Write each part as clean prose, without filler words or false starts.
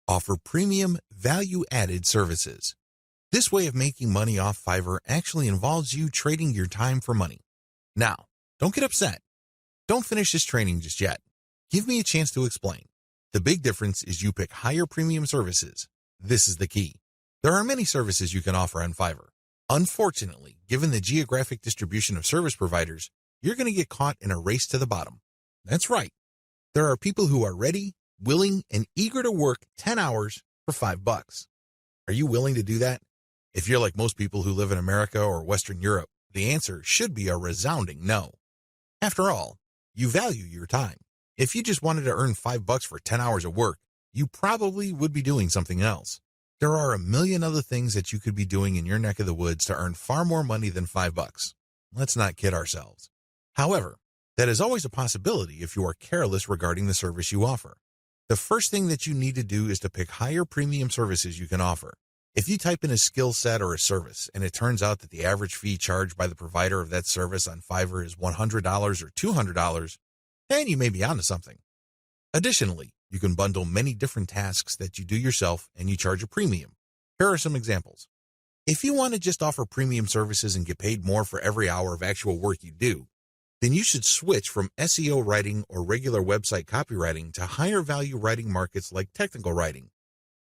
Offer premium, value-added services. This way of making money off Fiverr actually involves you trading your time for money. Now, don't get upset. Don't finish this training just yet. Give me a chance to explain. The big difference is you pick higher premium services. This is the key. There are many services you can offer on Fiverr. Unfortunately, given the geographic distribution of service providers, you're going to get caught in a race to the bottom. That's right. There are people who are ready, willing, and eager to work 10 hours for $5. Are you willing to do that? If you're like most people who live in America or Western Europe, the answer should be a resounding no. After all, you value your time. If you just wanted to earn $5 for 10 hours of work, you probably would be doing something else. There are a million other things that you could be doing in your neck of the woods to earn far more money than $5. Let's not kid ourselves. However, that is always a possibility if you are careless regarding the service you offer. The first thing that you need to do is to pick higher premium services you can offer. If you type in a skill set or a service and it turns out that the average fee charged by the provider of that service on Fiverr is $100 or $200, then you may be onto something. Additionally, you can bundle many different tasks that you do yourself and you charge a premium. Here are some examples. If you want to just offer premium services and get paid more for every hour of actual work you do, then you should switch from SEO writing or regular website copywriting to higher value writing markets like technical writing,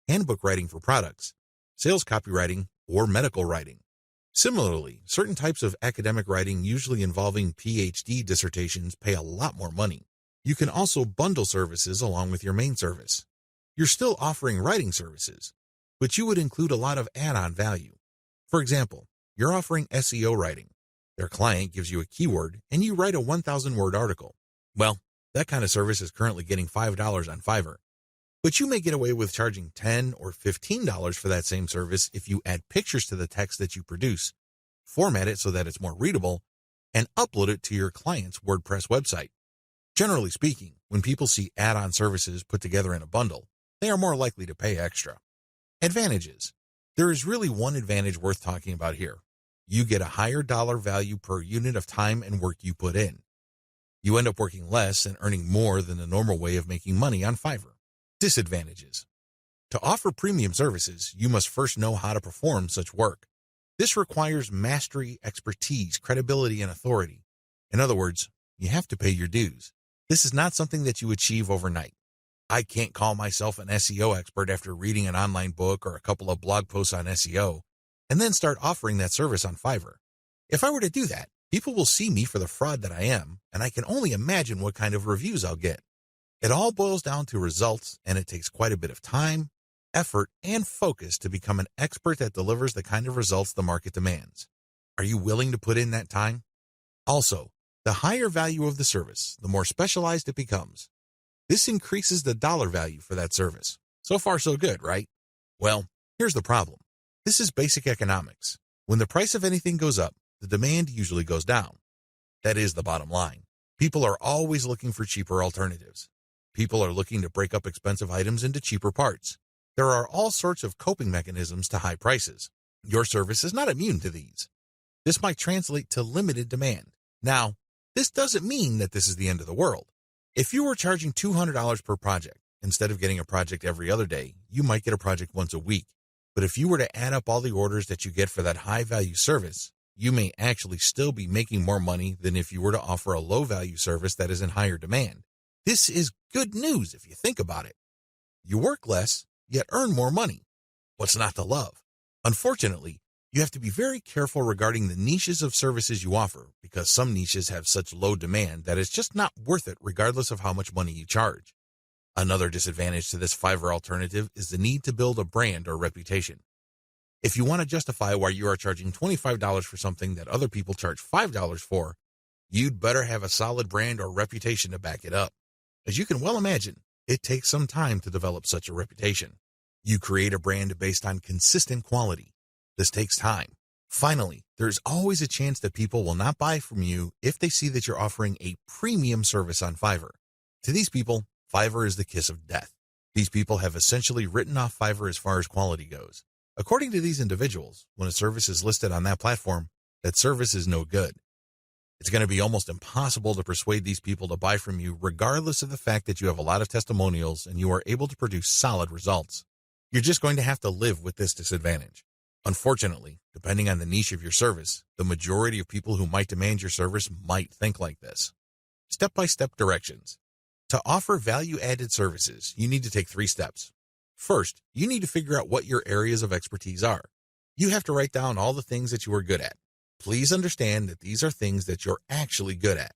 handbook writing for products, sales copywriting, or medical writing. Similarly, certain types of academic writing usually involving PhD dissertations pay a lot more money. You can also bundle services along with your main service. You're still offering writing services, but you would include a lot of add-on value. For example, you're offering SEO writing. Their client gives you a keyword and you write a 1,000-word article. Well, that kind of service is currently getting $5 on Fiverr. But you may get away with charging $10 or $15 for that same service if you add pictures to the text that you produce, format it so that it's more readable, and upload it to your client's WordPress website. Generally speaking, when people see add-on services put together in a bundle, they are more likely to pay extra. Advantages. There is really one advantage worth talking about here. You get a higher dollar value per unit of time and work you put in. You end up working less and earning more than the normal way of making money on Fiverr. Disadvantages. To offer premium services, you must first know how to perform such work. This requires mastery, expertise, credibility, and authority. In other words, you have to pay your dues. This is not something that you achieve overnight. I can't call myself an SEO expert after reading an online book or a couple of blog posts on SEO and then start offering that service on Fiverr. If I were to do that, people will see me for the fraud that I am, and I can only imagine what kind of reviews I'll get. It all boils down to results, and it takes quite a bit of time, effort, and focus to become an expert that delivers the kind of results the market demands. Are you willing to put in that time? Also, the higher value of the service, the more specialized it becomes. This increases the dollar value for that service. So far, so good, right? Well, here's the problem. This is basic economics. When the price of anything goes up, the demand usually goes down. That is the bottom line. People are always looking for cheaper alternatives. People are looking to break up expensive items into cheaper parts. There are all sorts of coping mechanisms to high prices. Your service is not immune to these. This might translate to limited demand. Now, this doesn't mean that this is the end of the world. If you were charging $200 per project, instead of getting a project every other day, you might get a project once a week. But if you were to add up all the orders that you get for that high-value service, you may actually still be making more money than if you were to offer a low-value service that is in higher demand. This is good news if you think about it. You work less, yet earn more money. What's not to love? Unfortunately, you have to be very careful regarding the niches of services you offer because some niches have such low demand that it's just not worth it regardless of how much money you charge. Another disadvantage to this Fiverr alternative is the need to build a brand or reputation. If you want to justify why you are charging $25 for something that other people charge $5 for, you'd better have a solid brand or reputation to back it up. As you can well imagine, it takes some time to develop such a reputation. You create a brand based on consistent quality. This takes time. Finally, there's always a chance that people will not buy from you if they see that you're offering a premium service on Fiverr. To these people, Fiverr is the kiss of death. These people have essentially written off Fiverr as far as quality goes. According to these individuals, when a service is listed on that platform, that service is no good. It's going to be almost impossible to persuade these people to buy from you regardless of the fact that you have a lot of testimonials and you are able to produce solid results. You're just going to have to live with this disadvantage. Unfortunately, depending on the niche of your service, the majority of people who might demand your service might think like this. Step-by-step directions. To offer value-added services, you need to take 3 steps. First, you need to figure out what your areas of expertise are. You have to write down all the things that you are good at. Please understand that these are things that you're actually good at.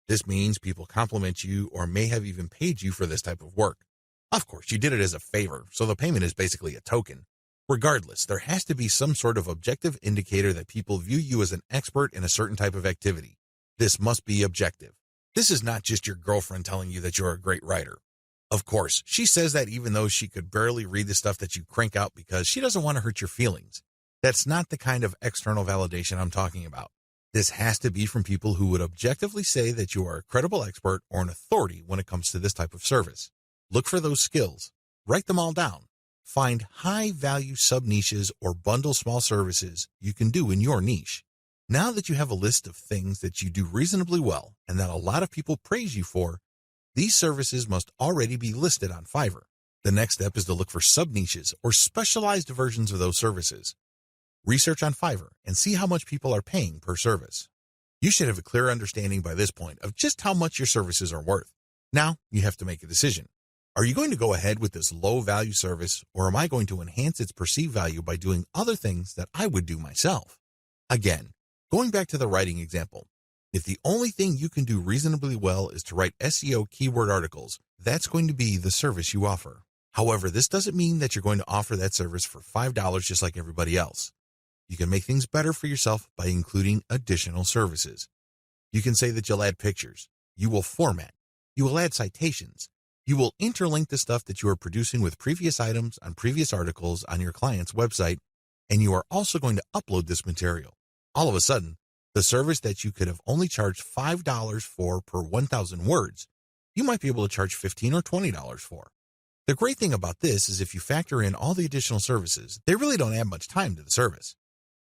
This means people compliment you or may have even paid you for this type of work. Of course, you did it as a favor, so the payment is basically a token. Regardless, there has to be some sort of objective indicator that people view you as an expert in a certain type of activity. This must be objective. This is not just your girlfriend telling you that you're a great writer. Of course, she says that even though she could barely read the stuff that you crank out because she doesn't want to hurt your feelings. That's not the kind of external validation I'm talking about. This has to be from people who would objectively say that you are a credible expert or an authority when it comes to this type of service. Look for those skills. Write them all down. Find high-value sub-niches or bundle small services you can do in your niche. Now that you have a list of things that you do reasonably well and that a lot of people praise you for, these services must already be listed on Fiverr. The next step is to look for sub-niches or specialized versions of those services. Research on Fiverr and see how much people are paying per service. You should have a clear understanding by this point of just how much your services are worth. Now you have to make a decision. Are you going to go ahead with this low-value service, or am I going to enhance its perceived value by doing other things that I would do myself? Again, going back to the writing example, if the only thing you can do reasonably well is to write SEO keyword articles, that's going to be the service you offer. However, this doesn't mean that you're going to offer that service for $5 just like everybody else. You can make things better for yourself by including additional services. You can say that you'll add pictures, you will format, you will add citations, you will interlink the stuff that you are producing with previous items on previous articles on your client's website, and you are also going to upload this material. All of a sudden, the service that you could have only charged $5 for per 1,000 words, you might be able to charge $15 or $20 for. The great thing about this is if you factor in all the additional services, they really don't add much time to the service.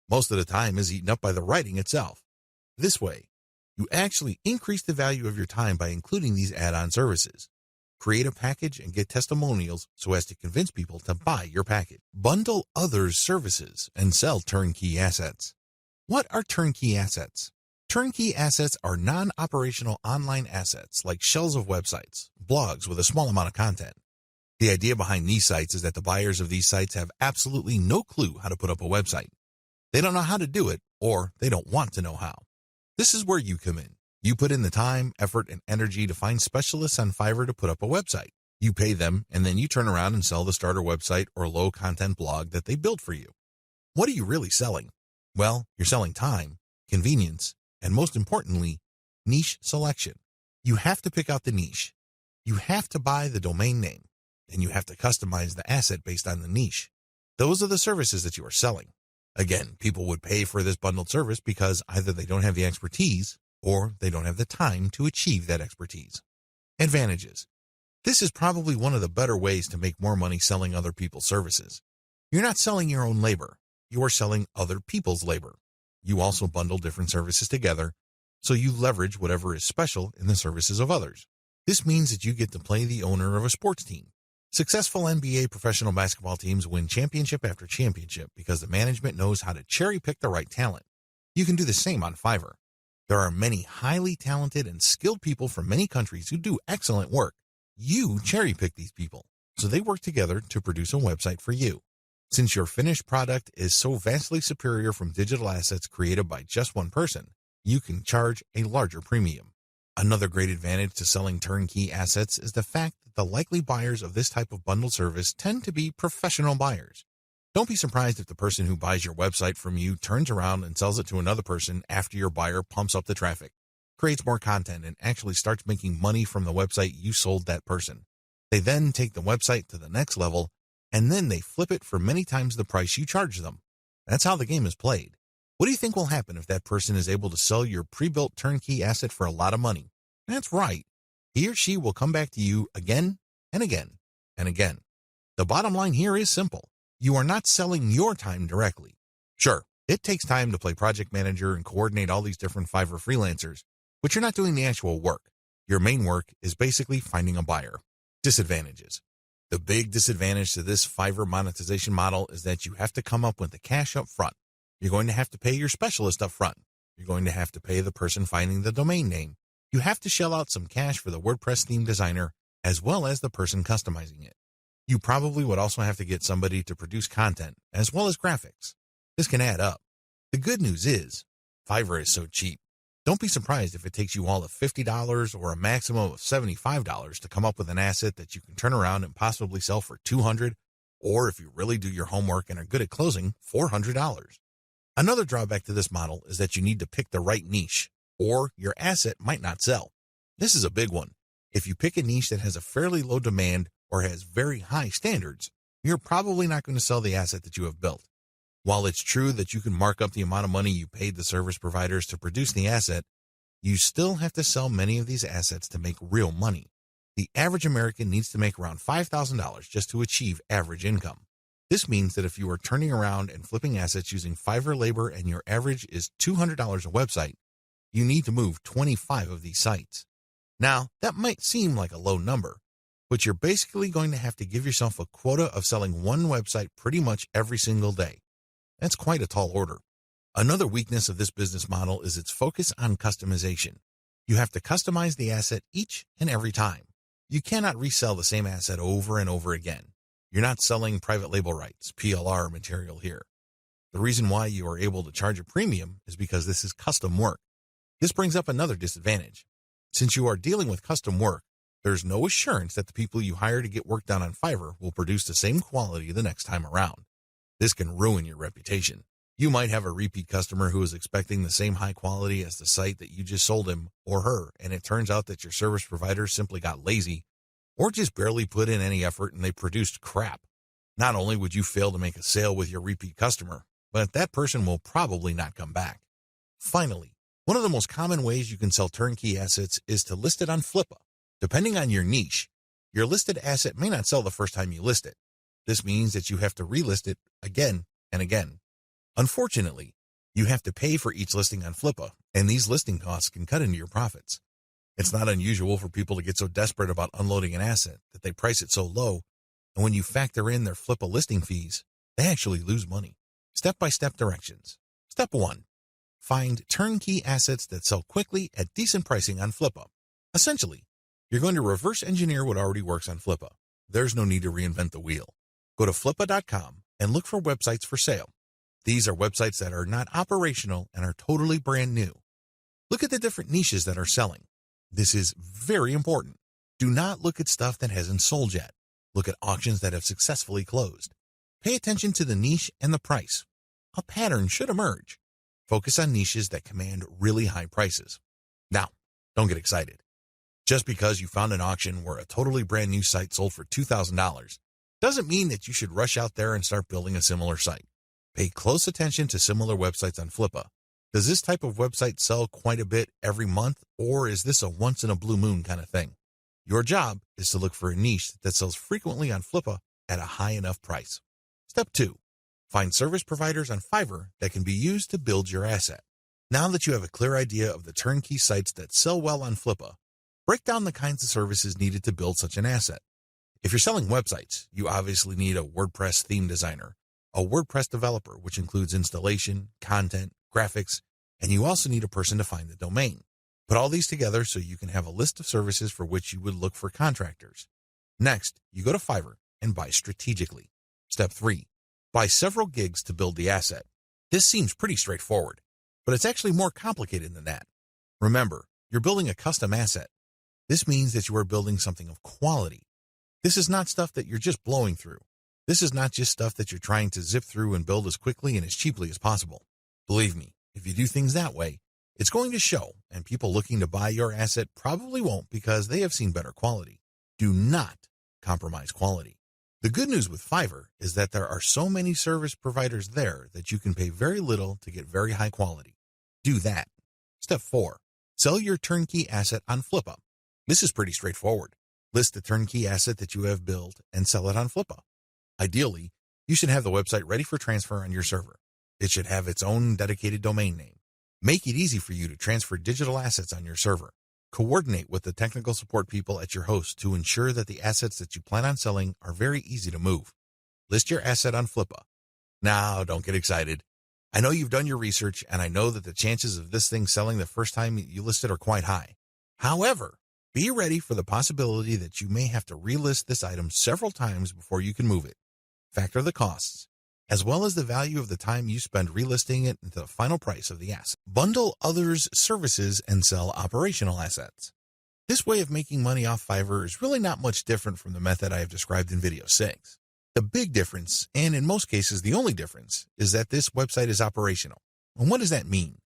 Most of the time is eaten up by the writing itself. This way, you actually increase the value of your time by including these add-on services. Create a package and get testimonials so as to convince people to buy your package. Bundle others' services and sell turnkey assets. What are turnkey assets? Turnkey assets are non-operational online assets like shells of websites, blogs with a small amount of content. The idea behind these sites is that the buyers of these sites have absolutely no clue how to put up a website. They don't know how to do it, or they don't want to know how. This is where you come in. You put in the time, effort, and energy to find specialists on Fiverr to put up a website. You pay them, and then you turn around and sell the starter website or low-content blog that they built for you. What are you really selling? Well, you're selling time, convenience, and most importantly, niche selection. You have to pick out the niche. You have to buy the domain name, and you have to customize the asset based on the niche. Those are the services that you are selling. Again, people would pay for this bundled service because either they don't have the expertise or they don't have the time to achieve that expertise. Advantages. This is probably one of the better ways to make more money selling other people's services. You're not selling your own labor. You are selling other people's labor. You also bundle different services together, so you leverage whatever is special in the services of others. This means that you get to play the owner of a sports team. Successful NBA professional basketball teams win championship after championship because the management knows how to cherry-pick the right talent. You can do the same on Fiverr. There are many highly talented and skilled people from many countries who do excellent work. You cherry-pick these people, so they work together to produce a website for you. Since your finished product is so vastly superior from digital assets created by just one person, you can charge a larger premium. Another great advantage to selling turnkey assets is the fact that the likely buyers of this type of bundle service tend to be professional buyers. Don't be surprised if the person who buys your website from you turns around and sells it to another person after your buyer pumps up the traffic, creates more content, and actually starts making money from the website you sold that person. They then take the website to the next level, and then they flip it for many times the price you charge them. That's how the game is played. What do you think will happen if that person is able to sell your pre-built turnkey asset for a lot of money? That's right. He or she will come back to you again and again and again. The bottom line here is simple. You are not selling your time directly. Sure, it takes time to play project manager and coordinate all these different Fiverr freelancers, but you're not doing the actual work. Your main work is basically finding a buyer. Disadvantages. The big disadvantage to this Fiverr monetization model is that you have to come up with the cash up front. You're going to have to pay your specialist up front. You're going to have to pay the person finding the domain name. You have to shell out some cash for the WordPress theme designer as well as the person customizing it. You probably would also have to get somebody to produce content as well as graphics. This can add up. The good news is, Fiverr is so cheap. Don't be surprised if it takes you all of $50 or a maximum of $75 to come up with an asset that you can turn around and possibly sell for $200, or if you really do your homework and are good at closing, $400. Another drawback to this model is that you need to pick the right niche, or your asset might not sell. This is a big one. If you pick a niche that has a fairly low demand or has very high standards, you're probably not going to sell the asset that you have built. While it's true that you can mark up the amount of money you paid the service providers to produce the asset, you still have to sell many of these assets to make real money. The average American needs to make around $5,000 just to achieve average income. This means that if you are turning around and flipping assets using Fiverr labor and your average is $200 a website, you need to move 25 of these sites. Now, that might seem like a low number, but you're basically going to have to give yourself a quota of selling one website pretty much every single day. That's quite a tall order. Another weakness of this business model is its focus on customization. You have to customize the asset each and every time. You cannot resell the same asset over and over again. You're not selling private label rights, PLR material here. The reason why you are able to charge a premium is because this is custom work. This brings up another disadvantage. Since you are dealing with custom work, there's no assurance that the people you hire to get work done on Fiverr will produce the same quality the next time around. This can ruin your reputation. You might have a repeat customer who is expecting the same high quality as the site that you just sold him or her, and it turns out that your service provider simply got lazy or just barely put in any effort and they produced crap. Not only would you fail to make a sale with your repeat customer, but that person will probably not come back. Finally, one of the most common ways you can sell turnkey assets is to list it on Flippa. Depending on your niche, your listed asset may not sell the first time you list it. This means that you have to relist it again and again. Unfortunately, you have to pay for each listing on Flippa, and these listing costs can cut into your profits. It's not unusual for people to get so desperate about unloading an asset that they price it so low, and when you factor in their Flippa listing fees, they actually lose money. Step-by-step directions. Step 1. Find turnkey assets that sell quickly at decent pricing on Flippa. Essentially, you're going to reverse engineer what already works on Flippa. There's no need to reinvent the wheel. Go to flippa.com and look for websites for sale. These are websites that are not operational and are totally brand new. Look at the different niches that are selling. This is very important. Do not look at stuff that hasn't sold yet. Look at auctions that have successfully closed. Pay attention to the niche and the price. A pattern should emerge. Focus on niches that command really high prices. Now, don't get excited. Just because you found an auction where a totally brand new site sold for $2,000 doesn't mean that you should rush out there and start building a similar site. Pay close attention to similar websites on Flippa. Does this type of website sell quite a bit every month, or is this a once-in-a-blue-moon kind of thing? Your job is to look for a niche that sells frequently on Flippa at a high enough price. Step 2. Find service providers on Fiverr that can be used to build your asset. Now that you have a clear idea of the turnkey sites that sell well on Flippa, break down the kinds of services needed to build such an asset. If you're selling websites, you obviously need a WordPress theme designer, a WordPress developer, which includes installation, content, graphics, and you also need a person to find the domain. Put all these together so you can have a list of services for which you would look for contractors. Next, you go to Fiverr and buy strategically. Step 3. Buy several gigs to build the asset. This seems pretty straightforward, but it's actually more complicated than that. Remember, you're building a custom asset. This means that you are building something of quality. This is not stuff that you're just blowing through. This is not just stuff that you're trying to zip through and build as quickly and as cheaply as possible. Believe me, if you do things that way, it's going to show, and people looking to buy your asset probably won't because they have seen better quality. Do not compromise quality. The good news with Fiverr is that there are so many service providers there that you can pay very little to get very high quality. Do that. Step 4. Sell your turnkey asset on Flippa. This is pretty straightforward. List the turnkey asset that you have built and sell it on Flippa. Ideally, you should have the website ready for transfer on your server. It should have its own dedicated domain name. Make it easy for you to transfer digital assets on your server. Coordinate with the technical support people at your host to ensure that the assets that you plan on selling are very easy to move. List your asset on Flippa. Now, don't get excited. I know you've done your research, and I know that the chances of this thing selling the first time you list it are quite high. However, be ready for the possibility that you may have to relist this item several times before you can move it. Factor the costs, as well as the value of the time you spend relisting it into the final price of the asset. Bundle others' services and sell operational assets. This way of making money off Fiverr is really not much different from the method I have described in video 6. The big difference, and in most cases the only difference, is that this website is operational. And what does that mean?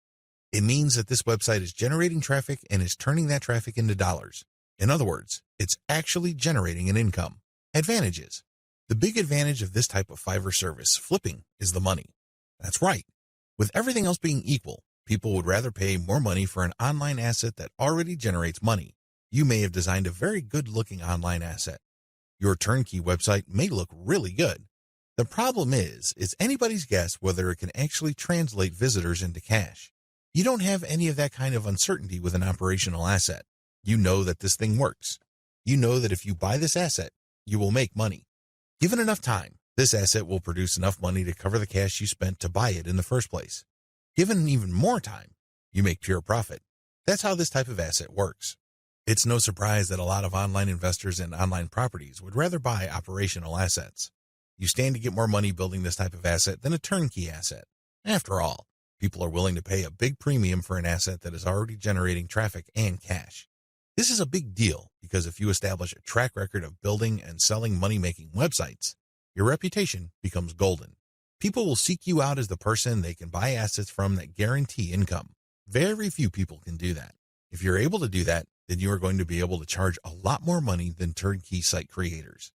It means that this website is generating traffic and is turning that traffic into dollars. In other words, it's actually generating an income. Advantages. The big advantage of this type of Fiverr service, flipping, is the money. That's right. With everything else being equal, people would rather pay more money for an online asset that already generates money. You may have designed a very good-looking online asset. Your turnkey website may look really good. The problem is, it's anybody's guess whether it can actually translate visitors into cash. You don't have any of that kind of uncertainty with an operational asset. You know that this thing works. You know that if you buy this asset, you will make money. Given enough time, this asset will produce enough money to cover the cash you spent to buy it in the first place. Given even more time, you make pure profit. That's how this type of asset works. It's no surprise that a lot of online investors in online properties would rather buy operational assets. You stand to get more money building this type of asset than a turnkey asset. After all, people are willing to pay a big premium for an asset that is already generating traffic and cash. This is a big deal because if you establish a track record of building and selling money-making websites, your reputation becomes golden. People will seek you out as the person they can buy assets from that guarantee income. Very few people can do that. If you're able to do that, then you are going to be able to charge a lot more money than turnkey site creators.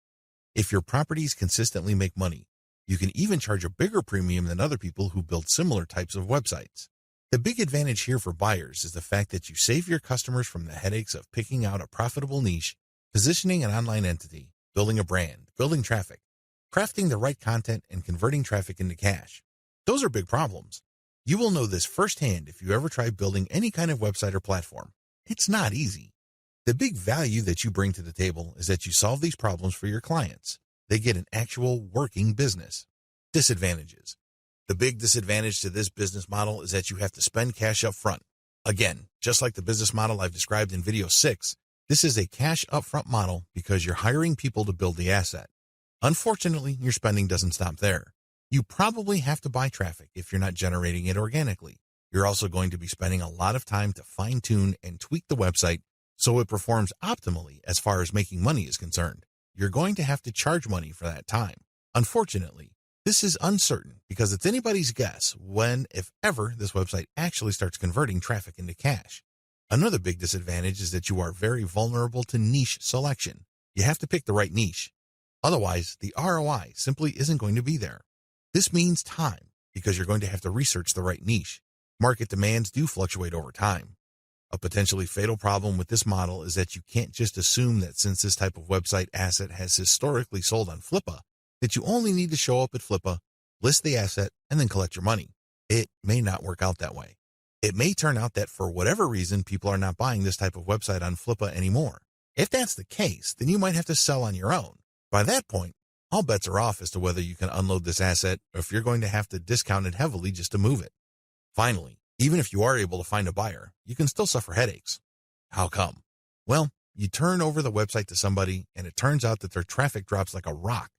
If your properties consistently make money, you can even charge a bigger premium than other people who build similar types of websites. The big advantage here for buyers is the fact that you save your customers from the headaches of picking out a profitable niche, positioning an online entity, building a brand, building traffic, crafting the right content, and converting traffic into cash. Those are big problems. You will know this firsthand if you ever try building any kind of website or platform. It's not easy. The big value that you bring to the table is that you solve these problems for your clients. They get an actual working business. Disadvantages. The big disadvantage to this business model is that you have to spend cash up front. Again, just like the business model I've described in video 6, this is a cash upfront model because you're hiring people to build the asset. Unfortunately, your spending doesn't stop there. You probably have to buy traffic if you're not generating it organically. You're also going to be spending a lot of time to fine-tune and tweak the website so it performs optimally as far as making money is concerned. You're going to have to charge money for that time. Unfortunately, this is uncertain because it's anybody's guess when, if ever, this website actually starts converting traffic into cash. Another big disadvantage is that you are very vulnerable to niche selection. You have to pick the right niche. Otherwise, the ROI simply isn't going to be there. This means time because you're going to have to research the right niche. Market demands do fluctuate over time. A potentially fatal problem with this model is that you can't just assume that since this type of website asset has historically sold on Flippa, that you only need to show up at Flippa, list the asset, and then collect your money. It may not work out that way. It may turn out that for whatever reason, people are not buying this type of website on Flippa anymore. If that's the case, then you might have to sell on your own. By that point, all bets are off as to whether you can unload this asset or if you're going to have to discount it heavily just to move it. Finally, even if you are able to find a buyer, you can still suffer headaches. How come? Well, you turn over the website to somebody and it turns out that their traffic drops like a rock.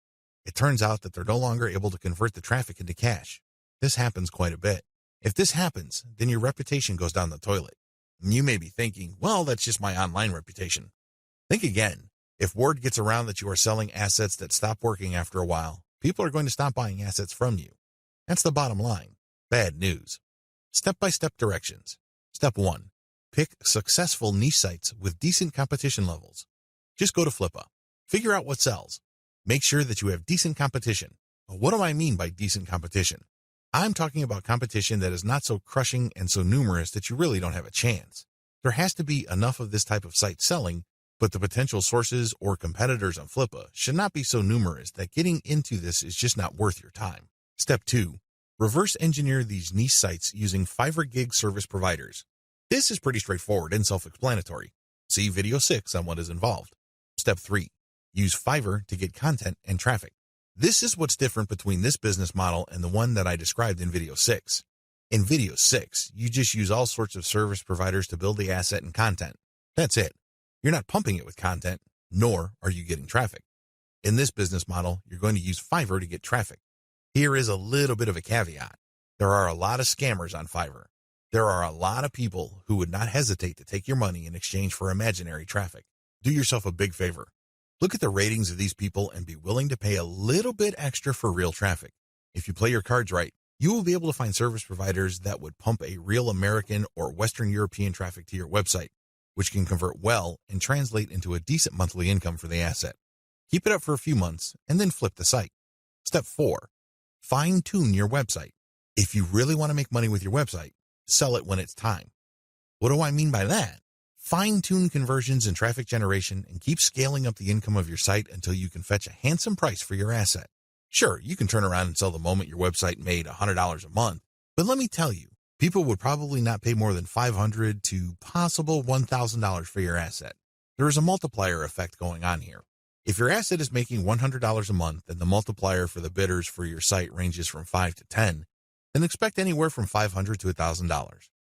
It turns out that they're no longer able to convert the traffic into cash. This happens quite a bit. If this happens, then your reputation goes down the toilet. And you may be thinking, well, that's just my online reputation. Think again. If word gets around that you are selling assets that stop working after a while, people are going to stop buying assets from you. That's the bottom line. Bad news. Step-by-step directions. Step 1. Pick successful niche sites with decent competition levels. Just go to Flippa. Figure out what sells. Make sure that you have decent competition. What do I mean by decent competition? I'm talking about competition that is not so crushing and so numerous that you really don't have a chance. There has to be enough of this type of site selling, but the potential sources or competitors on Flippa should not be so numerous that getting into this is just not worth your time. Step 2. Reverse engineer these niche sites using Fiverr gig service providers. This is pretty straightforward and self-explanatory. See video 6 on what is involved. Step 3. Use Fiverr to get content and traffic. This is what's different between this business model and the one that I described in video 6. In video 6, you just use all sorts of service providers to build the asset and content. That's it. You're not pumping it with content, nor are you getting traffic. In this business model, you're going to use Fiverr to get traffic. Here is a little bit of a caveat. There are a lot of scammers on Fiverr. There are a lot of people who would not hesitate to take your money in exchange for imaginary traffic. Do yourself a big favor. Look at the ratings of these people and be willing to pay a little bit extra for real traffic. If you play your cards right, you will be able to find service providers that would pump a real American or Western European traffic to your website, which can convert well and translate into a decent monthly income for the asset. Keep it up for a few months and then flip the site. Step 4. Fine-tune your website. If you really want to make money with your website, sell it when it's time. What do I mean by that? Fine-tune conversions and traffic generation and keep scaling up the income of your site until you can fetch a handsome price for your asset. Sure, you can turn around and sell the moment your website made $100 a month, but let me tell you, people would probably not pay more than $500 to possible $1,000 for your asset. There is a multiplier effect going on here. If your asset is making $100 a month and the multiplier for the bidders for your site ranges from 5 to 10, then expect anywhere from $500 to $1,000.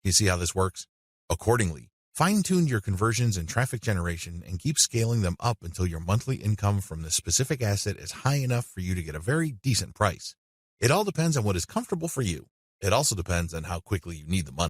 You see how this works? Accordingly, fine-tune your conversions and traffic generation and keep scaling them up until your monthly income from the specific asset is high enough for you to get a very decent price. It all depends on what is comfortable for you. It also depends on how quickly you need the money.